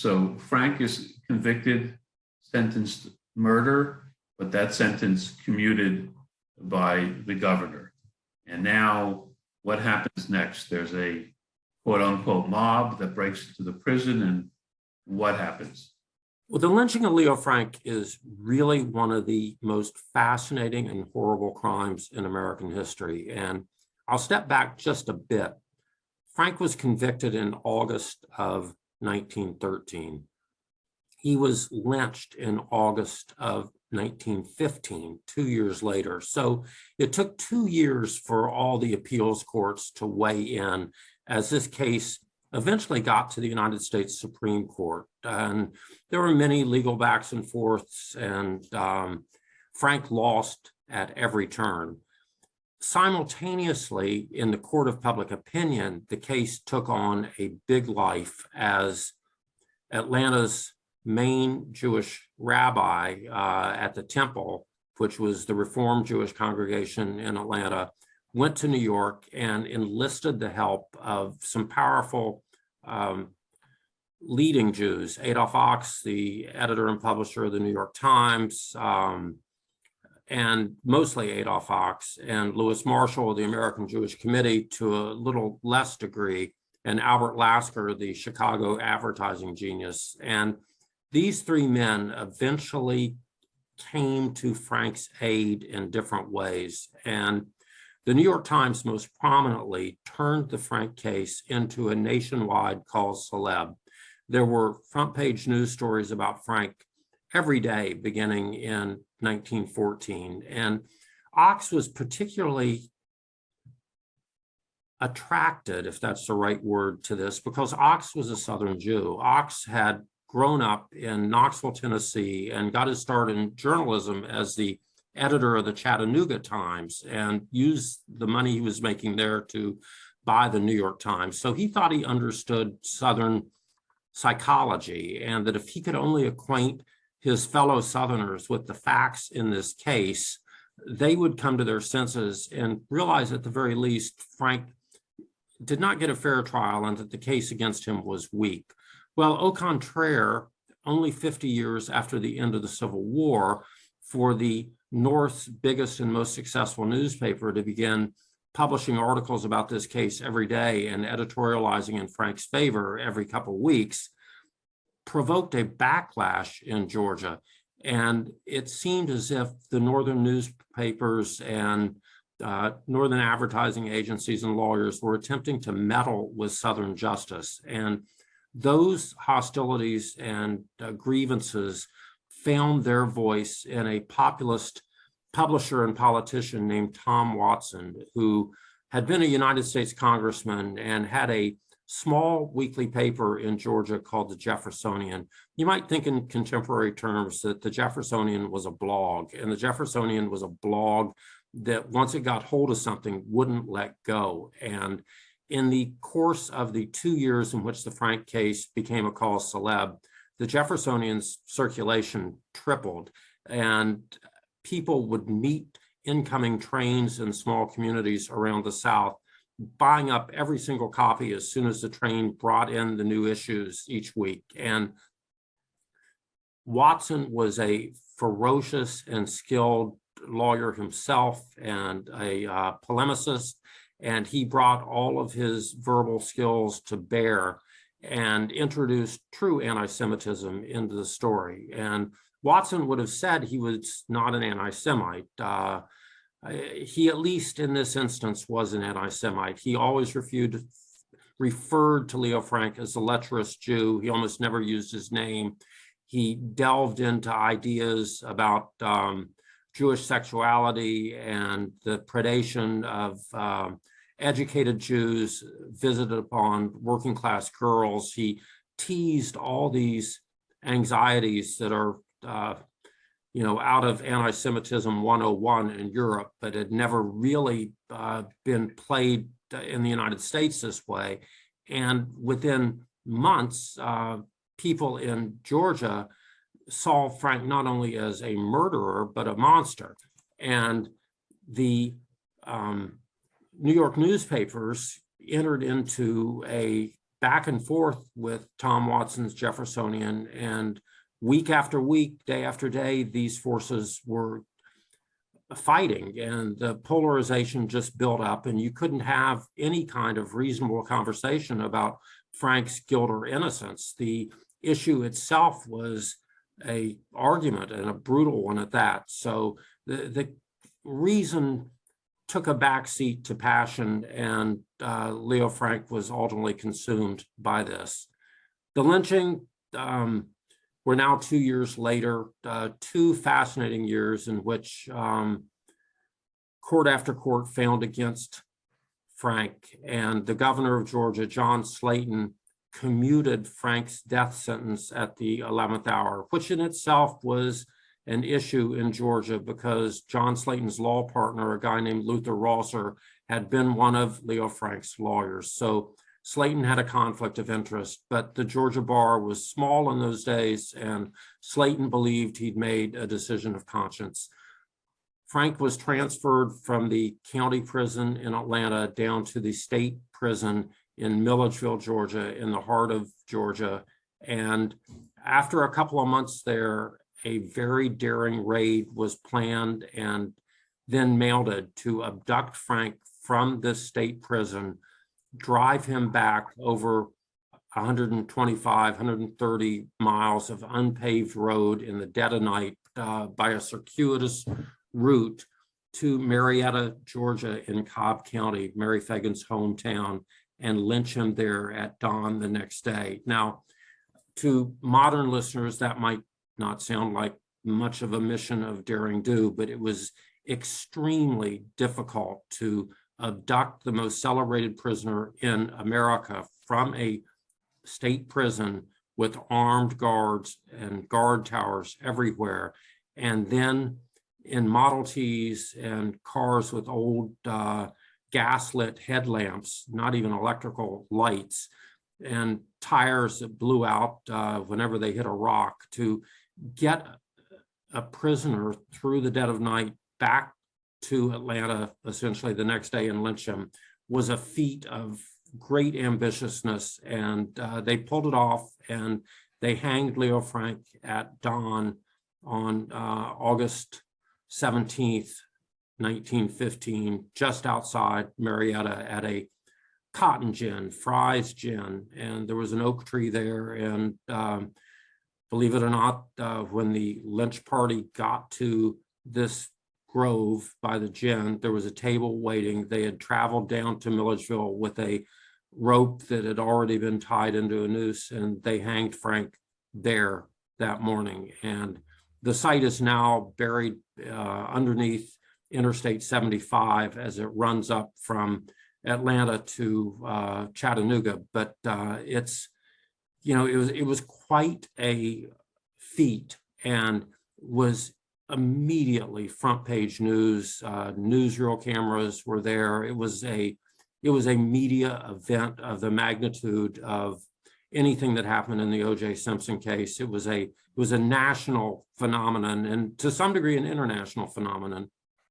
So Frank is convicted, sentenced murder, but that sentence commuted by the governor. And now what happens next? There's a quote unquote mob that breaks into the prison, and what happens? Well, the lynching of Leo Frank is really one of the most fascinating and horrible crimes in American history. And I'll step back just a bit. Frank was convicted in August of 1913. He was lynched in August of 1915, 2 years later. So it took 2 years for all the appeals courts to weigh in as this case eventually got to the United States Supreme Court. And there were many legal backs and forths, and Frank lost at every turn. Simultaneously, in the court of public opinion, the case took on a big life as Atlanta's main Jewish rabbi at the temple, which was the Reformed Jewish congregation in Atlanta, went to New York and enlisted the help of some powerful leading Jews, Adolf Ochs, the editor and publisher of the New York Times, and mostly Adolf Ochs, and Lois Marshall, the American Jewish Committee, to a little less degree, and Albert Lasker, the Chicago advertising genius. And these three men eventually came to Frank's aid in different ways. And the New York Times most prominently turned the Frank case into a nationwide cause celeb. There were front page news stories about Frank every day beginning in 1914. And Ochs was particularly attracted, if that's the right word, to this because Ochs was a Southern Jew. Ochs had grown up in Knoxville, Tennessee, and got his start in journalism as the editor of the Chattanooga Times and used the money he was making there to buy the New York Times. So he thought he understood Southern psychology, and that if he could only acquaint his fellow Southerners with the facts in this case, they would come to their senses and realize at the very least Frank did not get a fair trial and that the case against him was weak. Well, au contraire, only 50 years after the end of the Civil War, for the North's biggest and most successful newspaper to begin publishing articles about this case every day and editorializing in Frank's favor every couple of weeks, provoked a backlash in Georgia. And it seemed as if the Northern newspapers and Northern advertising agencies and lawyers were attempting to meddle with Southern justice. And those hostilities and grievances found their voice in a populist publisher and politician named Tom Watson, who had been a United States congressman and had a small weekly paper in Georgia called the Jeffersonian. You might think in contemporary terms that the Jeffersonian was a blog, and the Jeffersonian was a blog that once it got hold of something wouldn't let go. And in the course of the 2 years in which the Frank case became a cause celeb, the Jeffersonian's circulation tripled, and people would meet incoming trains in small communities around the South, buying up every single copy as soon as the train brought in the new issues each week. And Watson was a ferocious and skilled lawyer himself and a polemicist, and he brought all of his verbal skills to bear and introduced true anti-Semitism into the story. And Watson would have said he was not an anti-Semite. He, at least in this instance, was an anti-Semite. He always referred to Leo Frank as a lecherous Jew. He almost never used his name. He delved into ideas about Jewish sexuality and the predation of educated Jews visited upon working class girls. He teased all these anxieties that are out of anti-Semitism 101 in Europe, but had never really been played in the United States this way. And within months, people in Georgia saw Frank not only as a murderer, but a monster. And the New York newspapers entered into a back and forth with Tom Watson's Jeffersonian, and week after week, day after day, these forces were fighting, and the polarization just built up, and you couldn't have any kind of reasonable conversation about Frank's guilt or innocence. The issue itself was a argument, and a brutal one at that. So the reason took a backseat to passion, and Leo Frank was ultimately consumed by this. The lynching, we're now 2 years later, 2 fascinating years in which court after court found against Frank, and the governor of Georgia, John Slaton, commuted Frank's death sentence at the 11th hour, which in itself was an issue in Georgia because John Slaton's law partner, a guy named Luther Rosser, had been one of Leo Frank's lawyers. So Slaton had a conflict of interest, but the Georgia bar was small in those days, and Slaton believed he'd made a decision of conscience. Frank was transferred from the county prison in Atlanta down to the state prison in Milledgeville, Georgia, in the heart of Georgia. And after a couple of months there, a very daring raid was planned and then mounted to abduct Frank from this state prison, drive him back over 125, 130 miles of unpaved road in the dead of night by a circuitous route to Marietta, Georgia in Cobb County, Mary Phagan's hometown, and lynch him there at dawn the next day. Now, to modern listeners, that might not sound like much of a mission of daring do, but it was extremely difficult to abduct the most celebrated prisoner in America from a state prison with armed guards and guard towers everywhere. And then in Model Ts and cars with old gaslit headlamps, not even electrical lights, and tires that blew out whenever they hit a rock, to get a prisoner through the dead of night back to Atlanta essentially the next day and lynch him was a feat of great ambitiousness. And they pulled it off, and they hanged Leo Frank at dawn on August 17th, 1915, just outside Marietta at a cotton gin, Fry's Gin. And there was an oak tree there. And believe it or not, when the lynch party got to this grove by the gin, there was a table waiting. They had traveled down to Milledgeville with a rope that had already been tied into a noose, and they hanged Frank there that morning. And the site is now buried underneath Interstate 75 as it runs up from Atlanta to Chattanooga. But it's, you know, it was quite a feat, and was immediately front page news. Newsreel cameras were there. It was a media event of the magnitude of anything that happened in the O.J. Simpson case. It was a national phenomenon, and to some degree an international phenomenon.